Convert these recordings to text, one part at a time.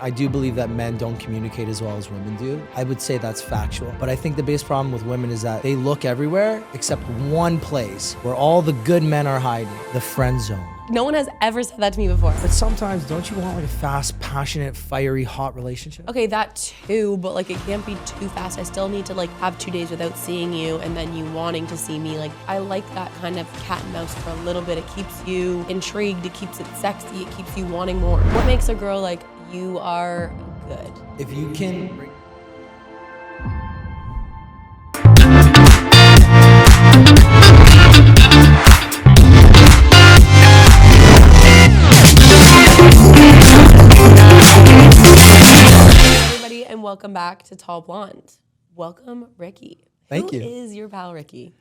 I do believe that men don't communicate as well as women do. I would say that's factual. But I think the biggest problem with women is that they look everywhere except one place where all the good men are hiding, the friend zone. No one has ever said that to me before. But sometimes, don't you want like a fast, passionate, fiery, hot relationship? Okay, that too, but like it can't be too fast. I still need to like have 2 days without seeing you and then you wanting to see me. Like I like that kind of cat and mouse for a little bit. It keeps you intrigued, it keeps it sexy, it keeps you wanting more. What makes a girl like, you are good? If you can... Everybody, and welcome back to Tall Blonde. Welcome, Ricky. Thank you. Who is your pal, Ricky?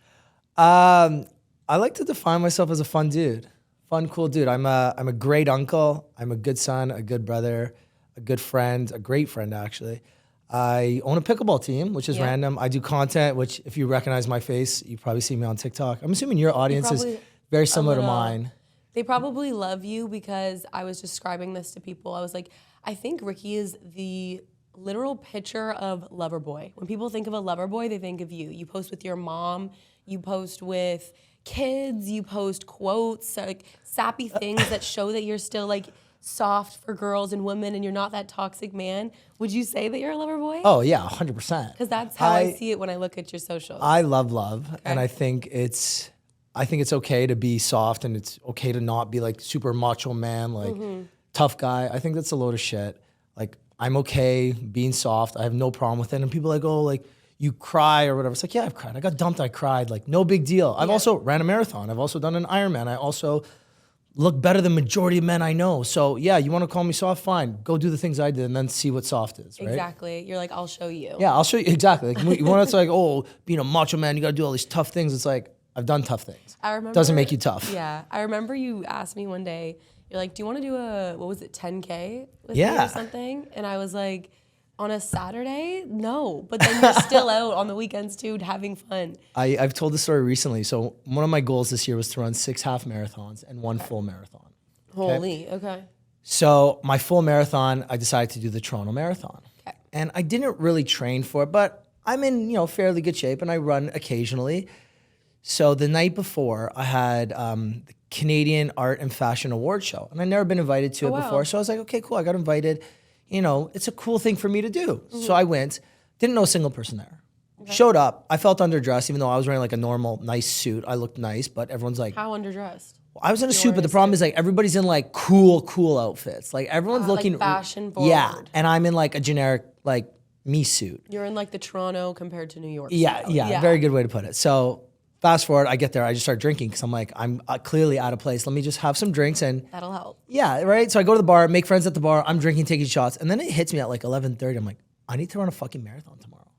I like to define myself as a fun dude. Fun, cool dude. I'm a great uncle. I'm a good son, a good brother, a good friend, a great friend, actually. I own a pickleball team, which is random. I do content, which if you recognize my face, you probably see me on TikTok. I'm assuming your audience is very similar to mine. They probably love you because I was describing this to people. I was like, I think Ricky is the literal picture of lover boy. When people think of a lover boy, they think of you. You post with your mom, you post with kids, you post quotes, like sappy things that show that you're still like soft for girls and women and you're not that toxic man. Would you say that you're a lover boy? Oh yeah, 100%. Because that's how I see it when I look at your socials. I love love, and I think it's okay to be soft, and it's okay to not be like super macho man, like tough guy. I think that's a load of shit. Like I'm okay being soft. I have no problem with it. And people are like, oh, like you cry or whatever. It's like, yeah, I've cried. I got dumped. I cried. Like no big deal. I've also ran a marathon. I've also done an Ironman. I also look better than majority of men I know. So yeah, you want to call me soft? Fine. Go do the things I did and then see what soft is, right? Exactly. You're like, I'll show you. Yeah, I'll show you. Exactly. Like, you want to like, oh, being a macho man, you got to do all these tough things. It's like, I've done tough things. I remember. Doesn't make you tough. Yeah. I remember you asked me one day, you're like, do you want to do a, what was it, 10K with me or something? And I was like, on a Saturday? No. But then you're still out on the weekends too, having fun. I've told the story recently. So one of my goals this year was to run 6 half marathons and 1 full marathon. Holy, okay. So my full marathon, I decided to do the Toronto Marathon. Okay. And I didn't really train for it, but I'm in, fairly good shape and I run occasionally. So the night before, I had the Canadian Art and Fashion Award show, and I'd never been invited to it before. So I was like, okay, cool, I got invited. It's a cool thing for me to do. So I went, didn't know a single person there. Okay. Showed up, I felt underdressed, even though I was wearing like a normal, nice suit. I looked nice, but everyone's like— How underdressed? Well, I was in a suit, but the problem is like everybody's in like cool outfits. Like everyone's looking— like fashion forward. Yeah, and I'm in like a generic like me suit. You're in like the Toronto compared to New York. Yeah, very good way to put it. So fast forward, I get there, I just start drinking because I'm like, I'm clearly out of place. Let me just have some drinks and— That'll help. Yeah, right? So I go to the bar, make friends at the bar, I'm drinking, taking shots, and then it hits me at like 11:30. I'm like, I need to run a fucking marathon tomorrow.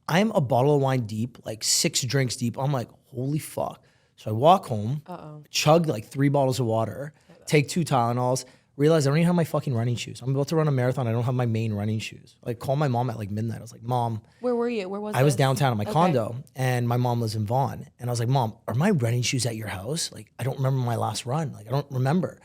I'm a bottle of wine deep, like 6 drinks deep. I'm like, holy fuck. So I walk home, chug like 3 bottles of water, take 2 Tylenols, realize I don't even have my fucking running shoes. I'm about to run a marathon. I don't have my main running shoes. Like call my mom at like midnight. I was like, Mom. Where were you? Where was I was downtown at my condo and my mom lives in Vaughan. And I was like, Mom, are my running shoes at your house? Like, I don't remember my last run. Like, I don't remember.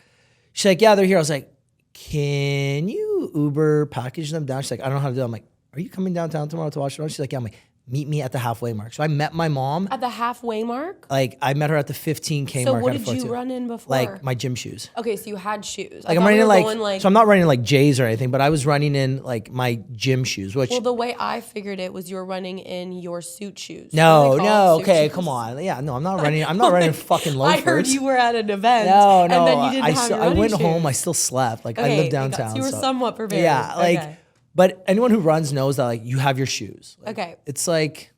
She's like, yeah, they're here. I was like, can you Uber package them down? She's like, I don't know how to do it. I'm like, are you coming downtown tomorrow to watch the run? She's like, yeah. I'm like, meet me at the halfway mark. So I met my mom. At the halfway mark? Like I met her at the 15K so mark. So what did you run in before? Like my gym shoes. Okay, so you had shoes. Like I'm running in like, so I'm not running like J's or anything, but I was running in like my gym shoes, which— Well, the way I figured it was you were running in your suit shoes. No, okay, come on. Yeah, no, I'm not running. I'm not running fucking loafers. I heard you were at an event. No, and then you didn't have your running I went shoes. home, I still slept. Like I live downtown. So you were somewhat prepared. Yeah, like, but anyone who runs knows that like you have your shoes. Like, it's like,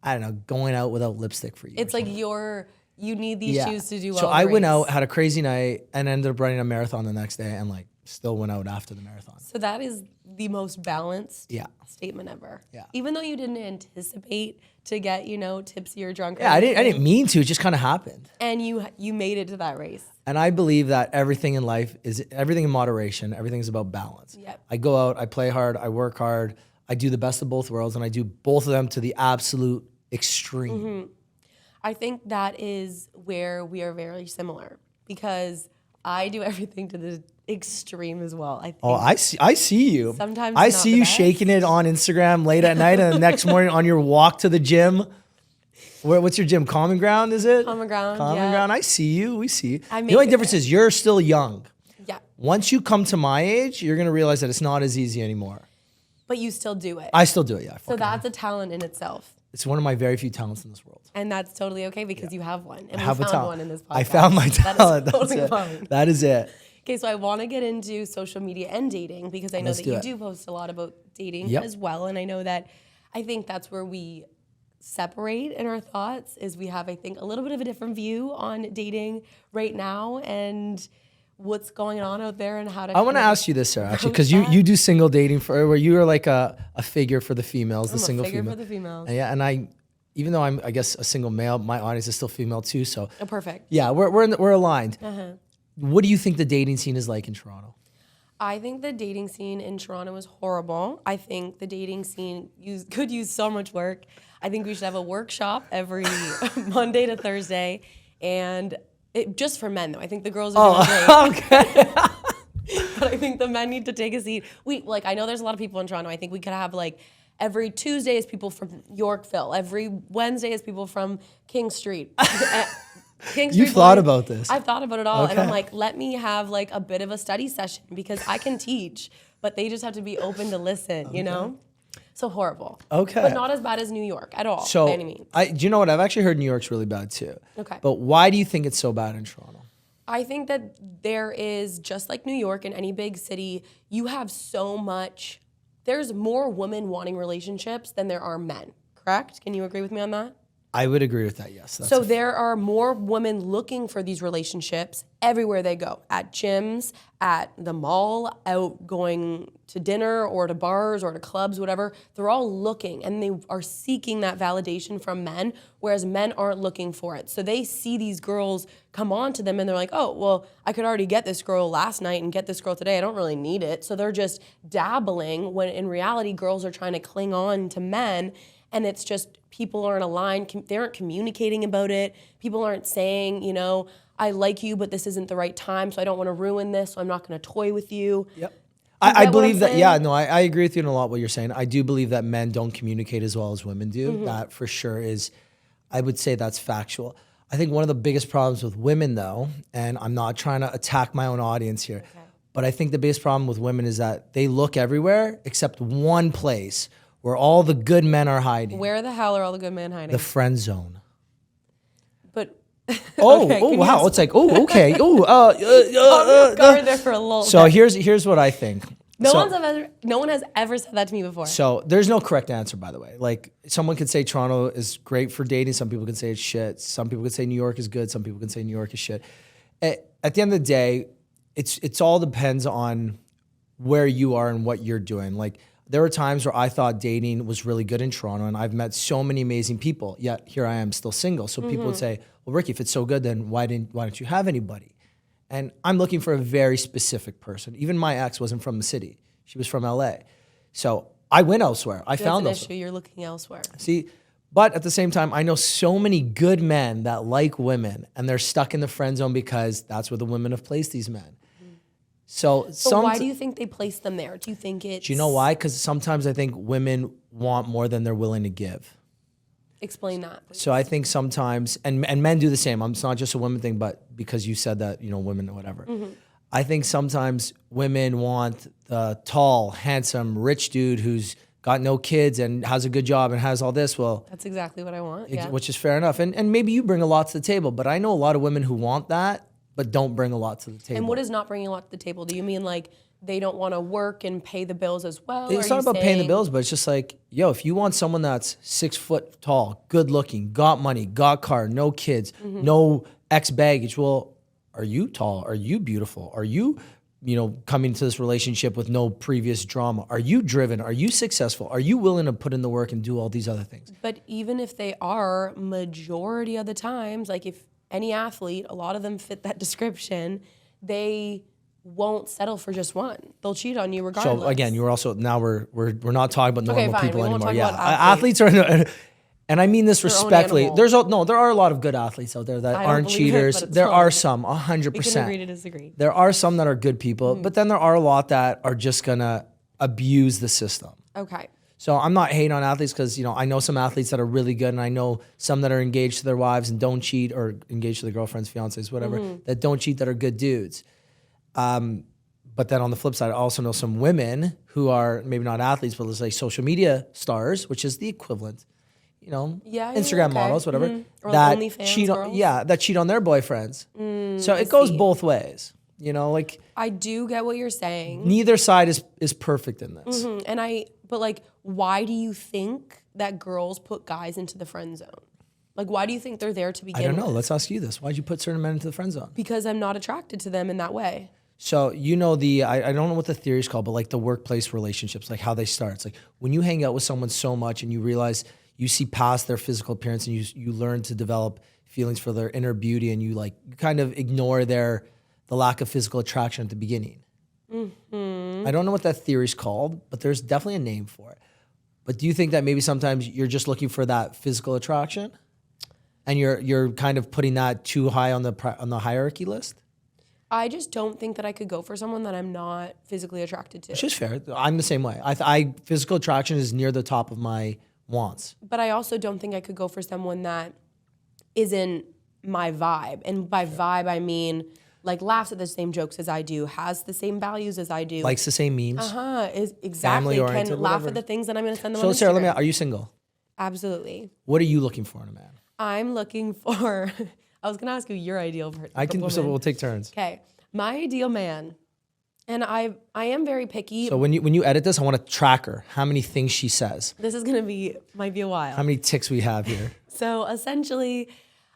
I don't know, going out without lipstick for you. It's like you need these shoes to do well. So I went out, had a crazy night, and ended up running a marathon the next day, and like still went out after the marathon. So that is the most balanced statement ever. Yeah. Even though you didn't anticipate to get, tipsy or drunk. Yeah, I didn't mean to. It just kind of happened. And you made it to that race. And I believe that everything in life is everything in moderation. Everything is about balance. Yep. I go out, I play hard, I work hard, I do the best of both worlds, and I do both of them to the absolute extreme. I think that is where we are very similar because I do everything to the extreme as well. I think. Oh, I see you. Sometimes I not see the you best. shaking it on Instagram late at night, and the next morning on your walk to the gym. What's your gym? Common Ground, is it? Common Ground, Common yeah. Ground. I see you. We see you. The make only it difference there. is you're still young. Yeah. Once you come to my age, you're gonna realize that it's not as easy anymore. But you still do it. I still do it. Yeah. So that's a talent in itself. It's one of my very few talents in this world. And that's totally okay because you have one. And I we have a found talent. one in this podcast. I found my talent. That is totally That's fine. it. That is it. Okay, so I want to get into social media and dating because I know Let's that do you it. do post a lot about dating Yep. as well. And I know that I think that's where we separate in our thoughts is we have, I think, a little bit of a different view on dating right now and what's going on out there and how to I want to ask you this, Sarah, actually, because you do single dating for where you are like a figure for the females, the I'm single a figure female. for the females. And yeah, and I, even though I'm, I guess, a single male, my audience is still female too. So Oh, perfect. yeah, we're aligned. What do you think the dating scene is like in Toronto? I think the dating scene in Toronto is horrible. I think the dating scene could use so much work. I think we should have a workshop every Monday to Thursday, and just for men though. I think the girls are doing great. Okay. But I think the men need to take a seat. I know there's a lot of people in Toronto. I think we could have every Tuesday is people from Yorkville. Every Wednesday is people from King Street. King You've Street thought boys. about this. I've thought about it all. And Okay. I'm like, let me have a bit of a study session because I can teach, but they just have to be open to listen, you know? So horrible. Okay. But not as bad as New York at all, So by any means. do you know what? I've actually heard New York's really bad too. Okay. But why do you think it's so bad in Toronto? I think that there is, just like New York and any big city, you have there's more women wanting relationships than there are men, correct? Can you agree with me on that? I would agree with that. Yes. So there are more women looking for these relationships everywhere they go, at gyms, at the mall, out going to dinner or to bars or to clubs, whatever. They're all looking and they are seeking that validation from men, whereas men aren't looking for it. So they see these girls come on to them and they're like, oh, well, I could already get this girl last night and get this girl today. I don't really need it. So they're just dabbling when in reality, girls are trying to cling on to men. And it's just people aren't aligned. They aren't communicating about it. People aren't saying, I like you, but this isn't the right time, so I don't want to ruin this, so I'm not going to toy with you. Yep. get I what I'm believe that, saying? yeah, no, I agree with you in a lot what you're saying. I do believe that men don't communicate as well as women do. Mm-hmm. That for sure is, I would say that's factual. I think one of the biggest problems with women though, and I'm not trying to attack my own audience here, but I think the biggest problem with women is that they look everywhere except one place where all the good men are hiding. Where the hell are all the good men hiding? The friend zone. But Oh, Okay, oh can you wow. just- It's like, oh, okay. guard there for a little. So bit. here's what I think. no So- one has ever said that to me before. So there's no correct answer, by the way. Like someone could say Toronto is great for dating. Some people could say it's shit. Some people could say New York is good. Some people could say New York is shit. At the end of the day, it's all depends on where you are and what you're doing. Like there were times where I thought dating was really good in Toronto, and I've met so many amazing people. Yet here I am still single. So people would say, "Well, Ricky, if it's so good, then why don't you have anybody?" And I'm looking for a very specific person. Even my ex wasn't from the city; she was from LA. So I went elsewhere. I That's found an elsewhere. issue. You're looking elsewhere. See, but at the same time, I know so many good men that like women, and they're stuck in the friend zone because that's where the women have placed these men. So But why do you think they place them there? Do you think it's... Do you know why? Because sometimes I think women want more than they're willing to give. Explain that, please. So I think sometimes, and men do the same. It's not just a women thing, but because you said that, women or whatever. I think sometimes women want the tall, handsome, rich dude who's got no kids and has a good job and has all this. Well, That's exactly what I want, yeah. which is fair enough. And maybe you bring a lot to the table, but I know a lot of women who want that, but don't bring a lot to the table. And what is not bringing a lot to the table? Do you mean like they don't want to work and pay the bills as well? It's Are not you about paying the saying- bills, but it's just like, yo, if you want someone that's 6 foot tall, good looking, got money, got car, no kids, no ex baggage, well, are you tall? Are you beautiful? Are you, coming to this relationship with no previous drama? Are you driven? Are you successful? Are you willing to put in the work and do all these other things? But even if they are, majority of the times, like if any athlete, a lot of them fit that description, they won't settle for just one. They'll cheat on you regardless. So again, we're not talking about normal fine. people We won't anymore. talk Yeah, about athletes. athletes are, And I mean this Their own respectfully. animal. There are a lot of good athletes out there that I don't aren't believe it, cheaters. but it's There fine. are some, We can agree 100%. to disagree. There are some that are good people, but then there are a lot that are just gonna abuse the system. Okay. So I'm not hating on athletes because, you know, I know some athletes that are really good and I know some that are engaged to their wives and don't cheat, or engaged to their girlfriends, fiancés, whatever, that don't cheat, that are good dudes. But then on the flip side, I also know some women who are maybe not athletes, but let's say social media stars, which is the equivalent, you know, Instagram okay. models, whatever, Or that OnlyFans cheat on, girls. that cheat on their boyfriends. So it goes see. both ways, you know, like I do get what you're saying. neither side is perfect in this. But like, why do you think that girls put guys into the friend zone? Like, why do you think they're there to begin I don't know. with? Let's ask you this. Why'd you put certain men into the friend zone? Because I'm not attracted to them in that way. So, you know, I don't know what the theory is called, but like the workplace relationships, like how they start. It's like when you hang out with someone so much and you realize you see past their physical appearance and you learn to develop feelings for their inner beauty, and you kind of ignore the lack of physical attraction at the beginning. I don't know what that theory is called, but there's definitely a name for it. But do you think that maybe sometimes you're just looking for that physical attraction, and you're kind of putting that too high on the hierarchy list? I just don't think that I could go for someone that I'm not physically attracted to. Which is fair. I'm the same way. I physical attraction is near the top of my wants. But I also don't think I could go for someone that isn't my vibe. And by vibe, I mean like laughs at the same jokes as I do, has the same values as I do. Likes the same memes. Is exactly. Family-oriented, Can laugh whatever. at the things that I'm going to send them So on Sarah, Instagram. are you single? Absolutely. What are you looking for in a man? I'm looking for, I was going to ask you your ideal woman. So we'll take turns. Okay. My ideal man, and I am very picky. So when you edit this, I want to track her. How many things she says. This is going to might be a while. How many ticks we have here. So essentially,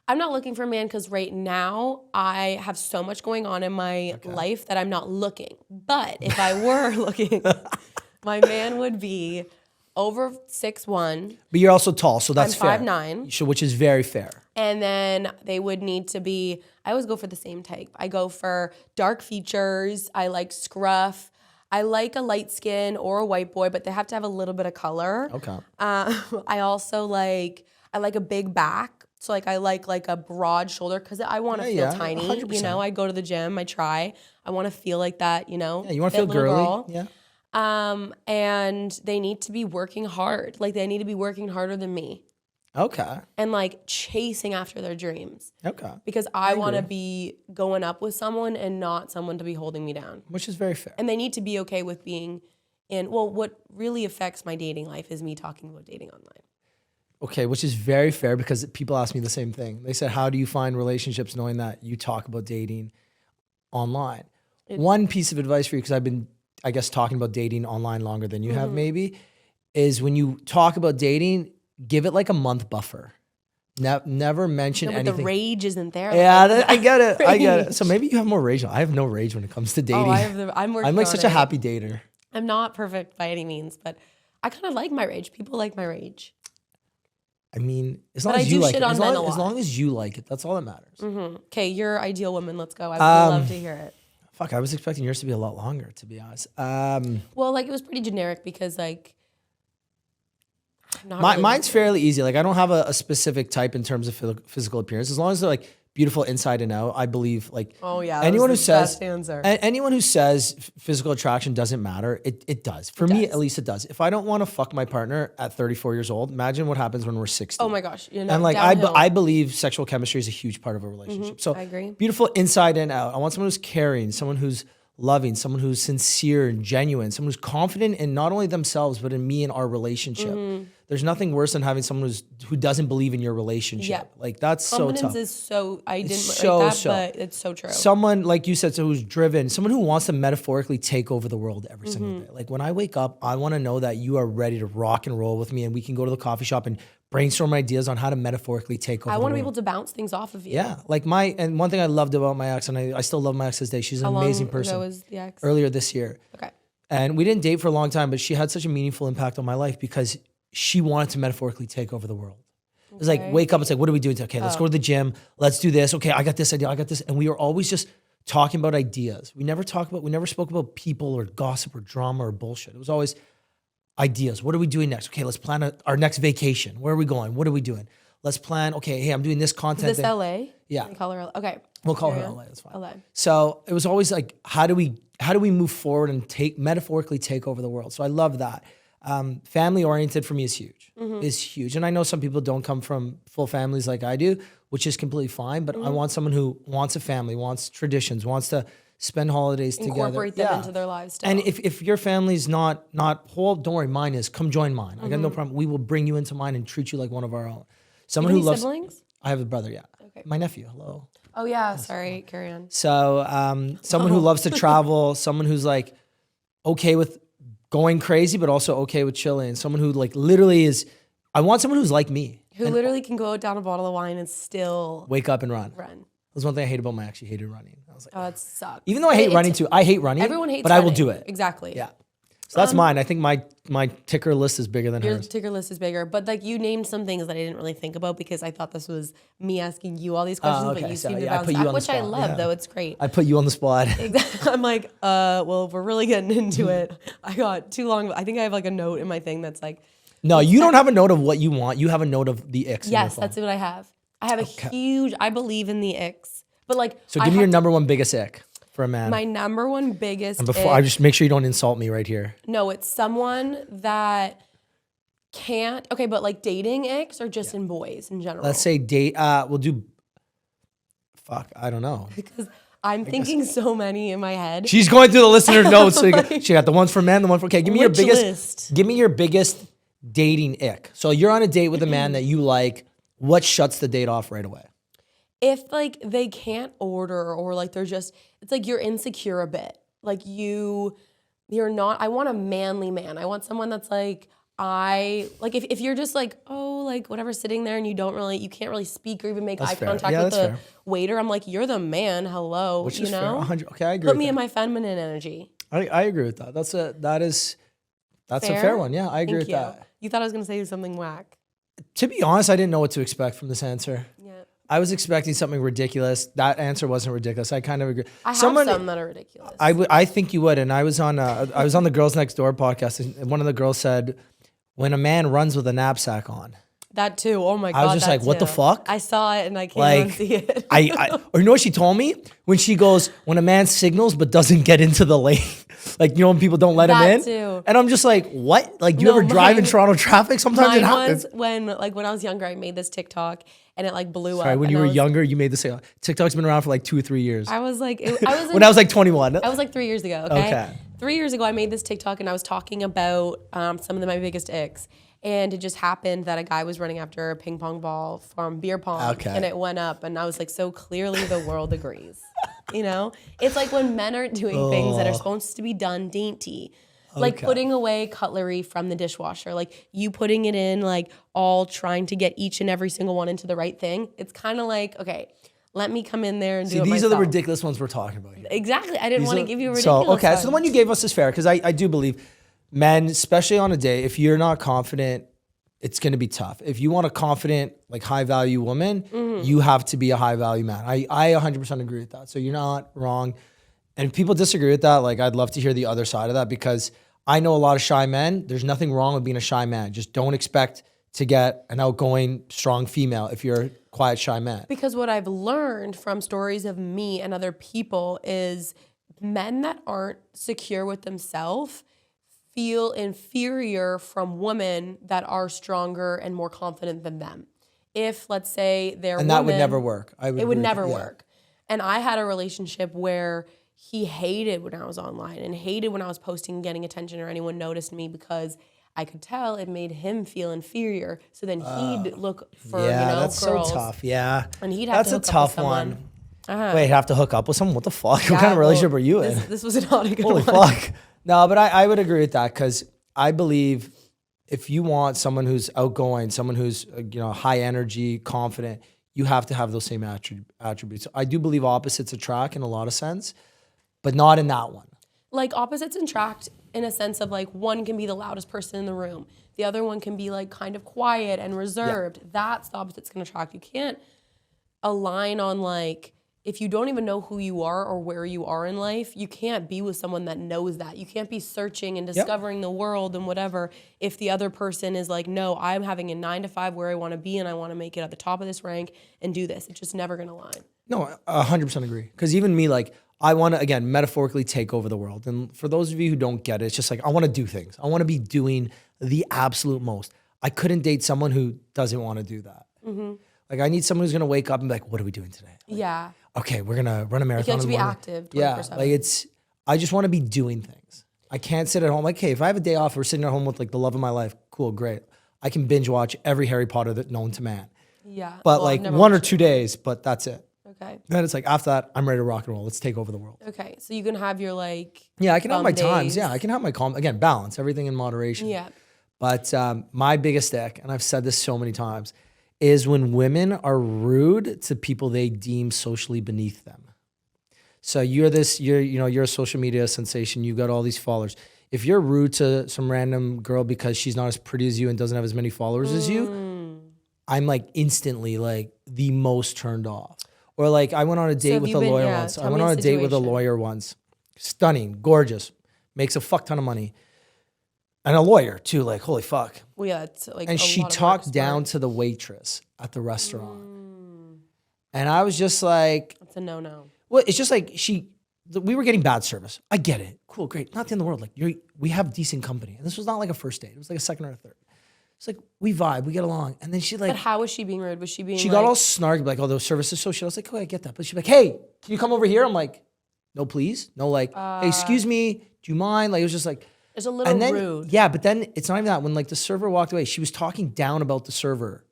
I'm not looking for a man because right now I have so much going on in my life that I'm not looking. But if I were looking, my man would be over 6'1". But you're also tall, so that's fair. I'm 5'9". So, which is very fair. And then they would need to be, I always go for the same type. I go for dark features. I like scruff. I like a light skin or a white boy, but they have to have a little bit of color. Okay. I also like a big back. So I like a broad shoulder because I want to feel tiny. 100%. You know, I go to the gym, I try. I want to feel like that, you know. Yeah, you want to feel girly. Girl. Yeah. And they need to be working hard. Like they need to be working harder than me. Okay. And like chasing after their dreams. Okay. Because I want to be going up with someone and not someone to be holding me down. Which is very fair. And they need to be okay with being in, well, what really affects my dating life is me talking about dating online. Okay, which is very fair because people ask me the same thing. They said, how do you find relationships knowing that you talk about dating online? One piece of advice for you, because I've been, I guess, talking about dating online longer than you have maybe, is when you talk about dating, give it like a month buffer. Never mention But anything. the rage isn't there. Yeah, I get it. I get it. So maybe you have more rage. I have no rage when it comes to dating. I'm working I'm like on such it. a happy dater. I'm not perfect by any means, but I kind of like my rage. People like my rage. I mean, as long But as I you do like shit it, on as men a long, as lot. long as you like it, that's all that matters. Okay, your ideal woman. Let's go. I would love to hear it. Fuck, I was expecting yours to be a lot longer, to be honest. Well, like it was pretty generic because like not really Mine's fairly easy. Like I don't have a specific type in terms of physical appearance. As long as they're like beautiful inside and out, I believe like Oh yeah, that anyone who was the best says answer. anyone who says physical attraction doesn't matter, it does. For me, at least it does. If I don't want to fuck my partner at 34 years old, imagine what happens when we're 60. Oh my gosh, you know, And like downhill. I believe sexual chemistry is a huge part of a relationship. So I agree. beautiful inside and out. I want someone who's caring, someone who's loving, someone who's sincere and genuine, someone who's confident in not only themselves but in me and our relationship. There's nothing worse than having someone who doesn't believe in your relationship. Yeah. Like that's so Confidence tough. is so, I didn't so, write that, so. but it's so true. Someone, like you said, so who's driven, someone who wants to metaphorically take over the world every single day. Like when I wake up, I want to know that you are ready to rock and roll with me and we can go to the coffee shop and brainstorm ideas on how to metaphorically take over I the want to be world. able to bounce things off of you. Yeah. Like and one thing I loved about my ex, and I still love my ex this day, she's an How amazing long person. ago was the ex? Earlier this year. Okay. And we didn't date for a long time, but she had such a meaningful impact on my life because she wanted to metaphorically take over the world. It was like, wake up, it's like, what are we doing? Okay, let's go to the gym. Let's do this. Okay, I got this idea. I got this. And we were always just talking about ideas. We never spoke about people or gossip or drama or bullshit. It was always, ideas. What are we doing next? Okay, let's plan our next vacation. Where are we going? What are we doing? Let's plan. Okay, hey, I'm doing this content. Is this LA? Yeah. We call her LA. Okay. We'll call her LA. That's fine. LA. So it was always like, how do we move forward and metaphorically take over the world? So I love that. Family oriented for me is huge. Is huge. And I know some people don't come from full families like I do, which is completely fine. But I want someone who wants a family, wants traditions, wants to spend holidays together. Incorporate them into their lifestyle. And if your family's not whole, don't worry, mine is. Come join mine. I got no problem. We will bring you into mine and treat you like one of our own. Someone who loves siblings? I have a brother, yeah. Okay. My nephew, hello. Oh yeah, sorry, carry on. So someone who loves to travel, someone who's like okay with going crazy, but also okay with chilling. Someone who like literally is, I want someone who's like me. Who literally can go down a bottle of wine and still wake up and run. Run. That's one thing I hate about my, I actually hated running. I was like, oh, that sucks. even though I hate running too, I hate running. Everyone hates but running. I will do it. Exactly. Yeah. So that's mine. I think my ticker list is bigger than Your hers. ticker list is bigger, but like you named some things that I didn't really think about because I thought this was me asking you all these questions, but you seem to bounce back, which I love though. It's great. I put you on the spot. I'm like, well, if we're really getting into it, I got too long. I think I have like a note in my thing that's like. No, you don't have a note of what you want. You have a note of the icks. Yes, that's what I have. I have a huge, I believe in the icks, but like. So give me your number one biggest ick for a man. My number one biggest. And before I just make sure you don't insult me right here. No, it's someone that can't. Okay, but like dating icks or just in boys in general. Let's say date. We'll do. Fuck, I don't know. Because I'm thinking so many in my head. She's going through the listener notes. So she got the ones for men, the one for. Okay, give me your biggest. List? Give me your biggest dating ick. So you're on a date with a man that you like. What shuts the date off right away? If like they can't order or like they're just, it's like you're insecure a bit. Like you're not, I want a manly man. I want someone that's like, if you're just like, oh, like whatever, sitting there and you can't really speak or even make eye contact with the waiter. I'm like, you're the man. Hello. Which you is know? fair. 100. Okay, I agree. Put me in my feminine energy. I agree with that. That's a fair one. Yeah, I agree with that. You thought I was going to say something whack. To be honest, I didn't know what to expect from this answer. Yeah. I was expecting something ridiculous. That answer wasn't ridiculous. I kind of agree. I have some that are ridiculous. I think you would. And I was on the Girls Next Door podcast, and one of the girls said, "When a man runs with a knapsack on." That too. Oh my God. I was just like, what the fuck? I saw it and I can't unsee it. Or you know what she told me? When she goes, when a man signals but doesn't get into the lane. Like, you know, when people don't let him in. Too. And I'm just like, what? Like, do you ever drive in Toronto traffic? Sometimes it happens. When I was younger, I made this TikTok and it like blew up. Sorry, when you were younger, you made this. TikTok's been around for like 2 or 3 years. I was like, when I was like 21. I was like 3 years ago, okay? 3 years ago, I made this TikTok and I was talking about some of my biggest icks. And it just happened that a guy was running after a ping pong ball from beer pong, and it went up. And I was like, so clearly the world agrees. You know, it's like when men are doing things that are supposed to be done dainty, like putting away cutlery from the dishwasher, like you putting it in, like all trying to get each and every single one into the right thing. It's kind of like, okay, let me come in there and do it myself. These are the ridiculous ones we're talking about here. Exactly. I didn't want to give you a ridiculous one. So the one you gave us is fair because I do believe men, especially on a date, if you're not confident, it's going to be tough. If you want a confident, like high value woman, you have to be a high value man. I 100% agree with that. So you're not wrong. And if people disagree with that, like I'd love to hear the other side of that because I know a lot of shy men. There's nothing wrong with being a shy man. Just don't expect to get an outgoing, strong female if you're a quiet, shy man. Because what I've learned from stories of me and other people is men that aren't secure with themselves feel inferior from women that are stronger and more confident than them. If, let's say, they're and that would never work. It would never work. And I had a relationship where he hated when I was online and hated when I was posting and getting attention or anyone noticed me because I could tell it made him feel inferior. So then he'd look for, that's girls. so tough. Yeah. And he'd have to hook up with someone. Wait, have to hook up with someone? What the fuck? What kind of relationship are you in? This was not a good Holy one. fuck. No, but I would agree with that because I believe if you want someone who's outgoing, someone who's high energy, confident, you have to have those same attributes. I do believe opposites attract in a lot of sense, but not in that one. Like opposites attract in a sense of like one can be the loudest person in the room. The other one can be like kind of quiet and reserved. Yeah. That's the opposites can attract. You can't align on like if you don't even know who you are or where you are in life, you can't be with someone that knows that. You can't be searching and discovering the world and whatever if the other person is like, no, I'm having a 9 to 5 where I want to be and I want to make it at the top of this rank and do this. It's just never going to align. No, 100% agree. Because even me, like, I want to, again, metaphorically take over the world. And for those of you who don't get it, it's just like, I want to do things. I want to be doing the absolute most. I couldn't date someone who doesn't want to do that. Like, I need someone who's going to wake up and be like, what are we doing today? Like, okay, we're going to run a marathon. You have to be active 24/7. Yeah, like I just want to be doing things. I can't sit at home. Like, hey, if I have a day off, we're sitting at home with like the love of my life. Cool, great. I can binge watch every Harry Potter that known to man. Yeah. But like 1 or 2 days, but that's it. Okay. Then it's like, after that, I'm ready to rock and roll. Let's take over the world. Okay. So you can have your like. Yeah, I can have my times. days. Yeah, I can have my calm. Again, balance, everything in moderation. Yeah. But my biggest stick, and I've said this so many times, is when women are rude to people they deem socially beneath them. So you're a social media sensation. You got all these followers. If you're rude to some random girl because she's not as pretty as you and doesn't have as many followers as you, I'm like instantly like the most turned off. Or like I went on a date with a lawyer once. I went on a date with a lawyer once. Stunning, gorgeous, makes a fuck ton of money. And a lawyer too, like holy fuck. Well, yeah, it's like. And she talked down to the waitress at the restaurant. And I was just like, That's a no-no. well, it's just like we were getting bad service. I get it. Cool, great. Not the end of the world. Like we have decent company. And this was not like a first date. It was like a second or a third. It's like we vibe, we get along. And then she like. But how was she being rude? Was she being? She got all snarky, like, oh, the service is so shit. I was like, oh, I get that. But she's like, hey, can you come over here? I'm like, no, please. No, like, hey, excuse me. Do you mind? Like, it was just like. It's a little rude. Yeah, but then it's not even that. When like the server walked away, she was talking down about the server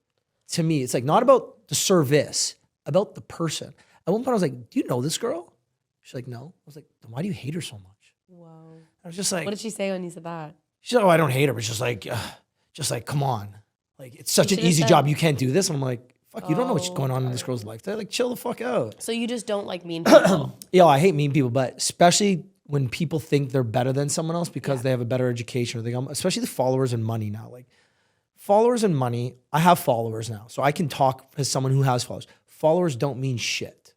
to me. It's like not about the service, about the person. At one point I was like, do you know this girl? She's like, no. I was like, then why do you hate her so much? Whoa. I was just like. What did she say when you said that? She's like, oh, I don't hate her. But just like, come on. Like, it's such an easy job. You can't do this. And I'm like, fuck, you don't know what's going on in this girl's life. They're like, chill the fuck out. So you just don't like mean people. Yeah, I hate mean people, but especially when people think they're better than someone else because they have a better education or they got, especially the followers and money now. Like followers and money, I have followers now. So I can talk as someone who has followers. Followers don't mean shit.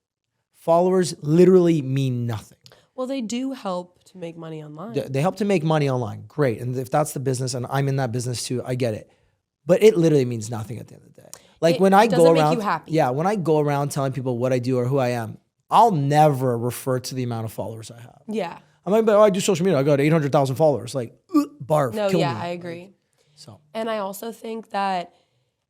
Followers literally mean nothing. Well, they do help to make money online. They help to make money online. Great. And if that's the business and I'm in that business too, I get it. But it literally means nothing at the end of the day. Like when I go around, make you happy. Yeah, when I go around telling people what I do or who I am, I'll never refer to the amount of followers I have. Yeah. I'm like, oh, I do social media. I got 800,000 followers. Like, barf. No, kill yeah, me. I agree. Like, so. And I also think that,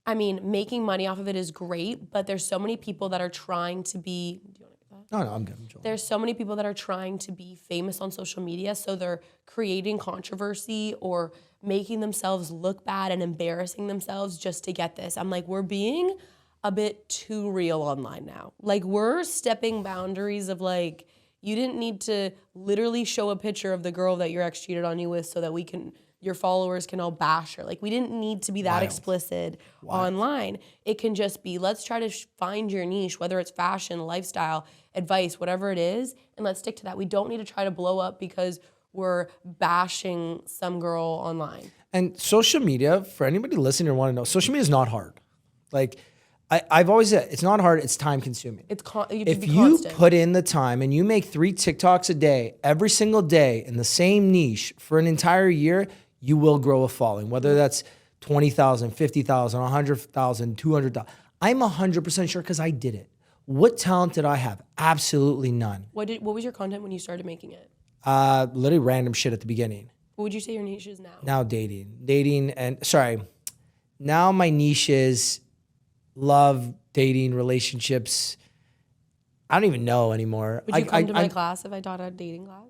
I mean, making money off of it is great, but there's so many people that are trying to be. Do you want to get that? No, I'm good. There's so many people that are trying to be famous on social media, so they're creating controversy or making themselves look bad and embarrassing themselves just to get this. I'm like, we're being a bit too real online now. Like, we're stepping boundaries of like, you didn't need to literally show a picture of the girl that your ex cheated on you with so that your followers can all bash her. Like, we didn't need to be that explicit online. It can just be, let's try to find your niche, whether it's fashion, lifestyle, advice, whatever it is, and let's stick to that. We don't need to try to blow up because we're bashing some girl online. And social media, for anybody listening or want to know, social media is not hard. Like, I've always said, it's not hard, it's time consuming. If you put in the time and you make 3 TikToks a day, every single day in the same niche for an entire year, you will grow a following, whether that's 20,000, 50,000, 100,000, 200,000. I'm 100% sure because I did it. What talent did I have? Absolutely none. What was your content when you started making it? Literally random shit at the beginning. What would you say your niche is now? Now dating now my niche is love, dating, relationships. I don't even know anymore. Would you come to my class if I taught a dating class?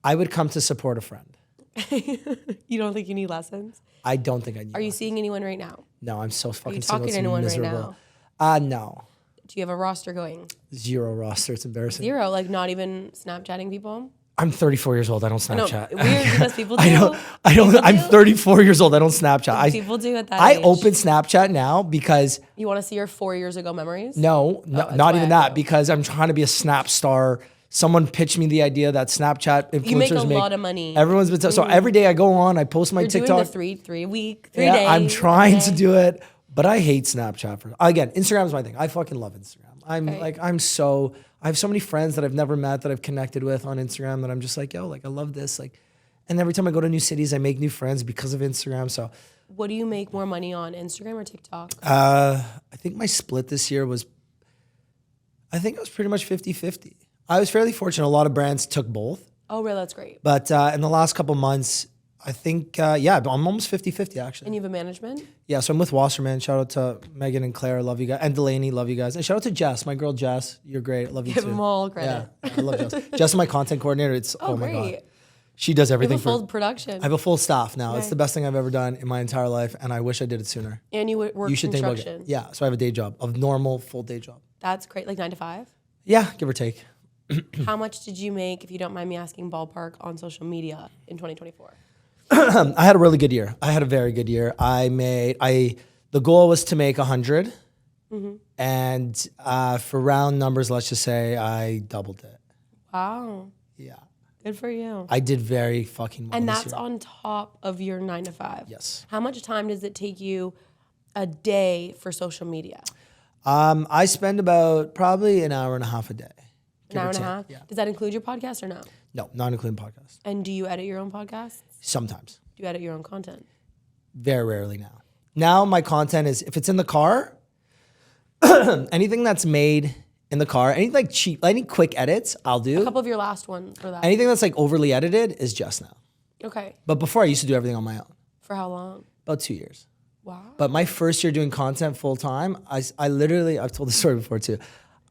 I would come to support a friend. You don't think you need lessons? I don't think I need. Are you seeing anyone right now? No, I'm so fucking single. Are you talking to anyone miserable. right now? No. Do you have a roster going? 0 roster. It's embarrassing. 0, like not even Snapchatting people? I'm 34 years old. I don't Snapchat. Weird because people do. I don't. I'm 34 years old. I don't Snapchat. People do at that age. I open Snapchat now because you want to see your 4 years ago memories. No, not even that. Because I'm trying to be a Snap star. Someone pitched me the idea that Snapchat influencers you make a lot of money. Everyone's been so every day I go on, I post my You're TikTok. Doing the 3 week, 3 days. I'm trying to do it, but I hate Snapchat. Again, Instagram is my thing. I fucking love Instagram. I have so many friends that I've never met that I've connected with on Instagram that I'm just like, yo, like I love this. Like, and every time I go to new cities, I make new friends because of Instagram. So What do you make more money on, Instagram or TikTok? I think my split this year was, I think it was pretty much 50-50. I was fairly fortunate. A lot of brands took both. Oh, really? That's great. But in the last couple months, I think, yeah, I'm almost 50-50 actually. And you have a management? Yeah, so I'm with Wasserman. Shout out to Megan and Claire. Love you guys. And Delaney, love you guys. And shout out to Jess, my girl Jess. You're great. Love you Give too. them all credit. Yeah, I love Jess. Jess is my content coordinator. It's, oh my great. God. She does You everything have a full production. I have a full staff now. Okay. It's the best thing I've ever done in my entire life, and I wish I did it sooner. And you work You should think about construction. it. Yeah, so I have a day job, a normal full day job. That's great. Like 9 to 5? Yeah, give or take. How much did you make, if you don't mind me asking, ballpark on social media in 2024? I had a really good year. I had a very good year. The goal was to make 100, and for round numbers, let's just say I doubled it. Wow. Yeah. Good for you. I did very fucking well And this that's year. on top of your 9 to 5. Yes. How much time does it take you a day for social media? I spend about probably an hour and a half a day. An hour and a half? Yeah. Does that include your podcast or no? No, not including podcasts. And do you edit your own podcasts? Sometimes. Do you edit your own content? Very rarely now. Now my content is, if it's in the car, anything that's made in the car, any like cheap, any quick edits, I'll do. A couple of your last ones for that. Anything that's like overly edited is just now. Okay. But before I used to do everything on my own. For how long? About 2 years. Wow. But my first year doing content full time, I literally, I've told this story before too.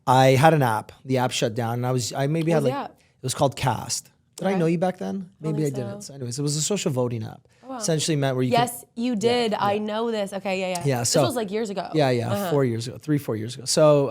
I had an app. The app shut down, and I What had was like, the app? it was called Cast. Did I Okay. know you back then? Maybe I think didn't. so. So anyways, it was a social voting app. wow. Essentially meant where you Yes, you did. I know this. Okay, yeah. Yeah, This so- was like years ago. Yeah, 4 years ago, 3-4 years ago. So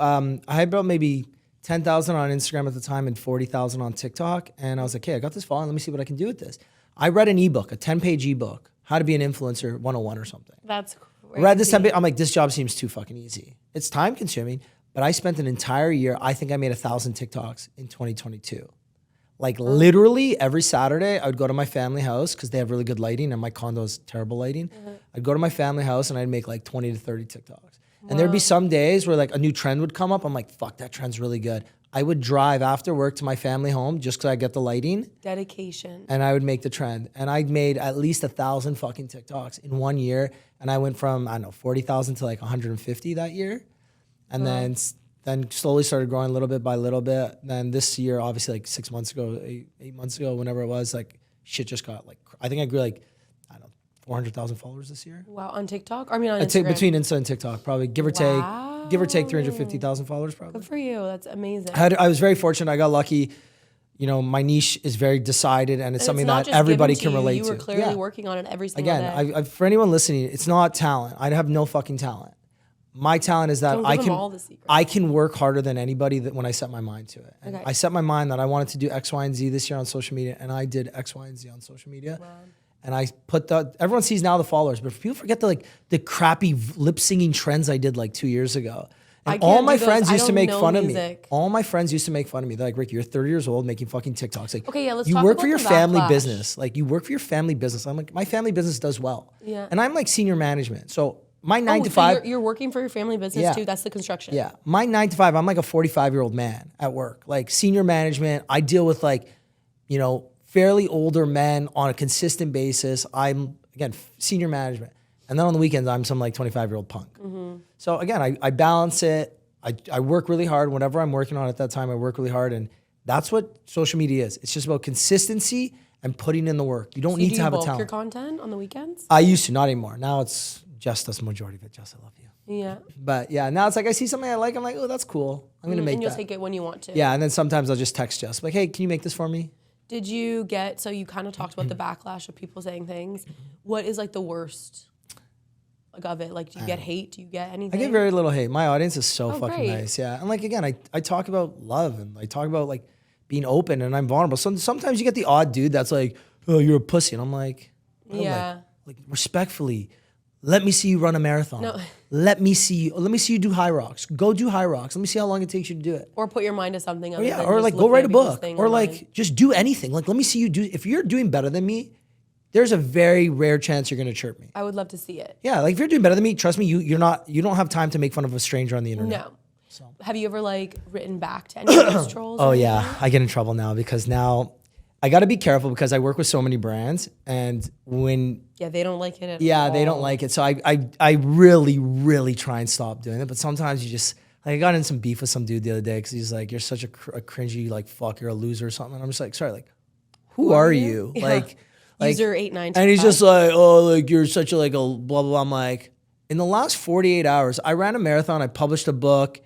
I had about maybe 10,000 on Instagram at the time and 40,000 on TikTok. And I was like, hey, I got this following. Let me see what I can do with this. I read an ebook, a 10-page ebook, How to Be an Influencer 101 or something. That's crazy. Read this 10-page. I'm like, this job seems too fucking easy. It's time consuming, but I spent an entire year. I think I made 1,000 TikToks in 2022. Like literally every Saturday, I would go to my family house because they have really good lighting and my condo has terrible lighting. I'd go to my family house and I'd make like 20 to 30 TikToks. And there'd be some days where like a new trend would come up. I'm like, fuck, that trend's really good. I would drive after work to my family home just because I get the lighting Dedication. and I would make the trend. And I made at least 1,000 fucking TikToks in 1 year. And I went from, I don't know, 40,000 to like 150 that year. And then slowly started growing little bit by little bit. Then this year, obviously like 6 months ago, eight months ago, whenever it was, like shit just got like, I think I grew like, I don't know, 400,000 followers this year. Wow, on TikTok? I mean on I'd say Instagram? between Insta and TikTok, probably give or take 350,000 followers probably. Good for you. That's amazing. I was very fortunate. I got lucky. You know, my niche is very decided and it's And something it's not that just everybody given to can you. relate You to. were clearly Yeah. working on it every single day. Again, for anyone listening, it's not talent. I have no fucking talent. My talent is that Don't give them all the secrets. I can work harder than anybody that when I set my mind to it. And Okay. I set my mind that I wanted to do X, Y, and Z this year on social media, and I did X, Y, and Z on social media. Wow. And I put everyone sees now the followers, but people forget the crappy lip singing trends I did like 2 years ago. I And can't all my do those. friends I used to don't make know fun of me. music. All my friends used to make fun of me. They're like, Rick, you're 30 years old making fucking TikToks. Like, Okay, yeah, let's you talk work about for your the family backlash. business. Like, you work for your family business. I'm like, my family business does well. Yeah. And I'm like senior management. So my 9 to so 5. you're working for your family business Yeah. too? That's the construction. Yeah. My 9 to 5, I'm like a 45-year-old man at work. Like senior management, I deal with like, you know, fairly older men on a consistent basis. I'm, again, senior management. And then on the weekends, I'm some like 25-year-old punk. So again, I balance it. I work really hard. Whatever I'm working on at that time, I work really hard. And that's what social media is. It's just about consistency and putting in the work. You don't So need do to you have a bulk your talent. content on the weekends? I used to, not anymore. Now it's just us, majority of it. Just I love you. Yeah. But yeah, now it's like I see something I like. I'm like, oh, that's cool. I'm gonna make And you'll that. take it when you want to. Yeah, and then sometimes I'll just text Jess, like, hey, can you make this for me? Did you get, so you kind of talked about the backlash of people saying things. What is like the worst like of it? Like, do you get hate? Do you get anything? I get very little hate. My audience is so fucking great. nice. Yeah. And like, again, I talk about love and I talk about like being open and I'm vulnerable. Sometimes you get the odd dude that's like, oh, you're a pussy. And I'm like, bro, Yeah. like respectfully, let me see you run a marathon. No. Let me see you do high rocks. Go do high rocks. Let me see how long it takes you to do it. Or put your mind to something. Or other yeah, than or just like go looking write at a people's book. thing Or online. like just do anything. Like let me see you do. If you're doing better than me, there's a very rare chance you're gonna chirp me. I would love to see it. Yeah, like if you're doing better than me, trust me, you don't have time to make fun of a stranger on the internet. No. So. Have you ever like written back to any of those trolls? Oh yeah, I get in trouble now because now I got to be careful because I work with so many brands, and when they don't like it at all. they don't like it. So I really, really try and stop doing it. But sometimes you just like, I got in some beef with some dude the other day because he's like, "You're such a cringy like fuck, you're a loser" or something. And I'm just like, sorry, like who are you? Yeah. Like user 8925. and he's just like, oh, like you're such a like a blah blah blah. I'm like, in the last 48 hours, I ran a marathon, I published a book,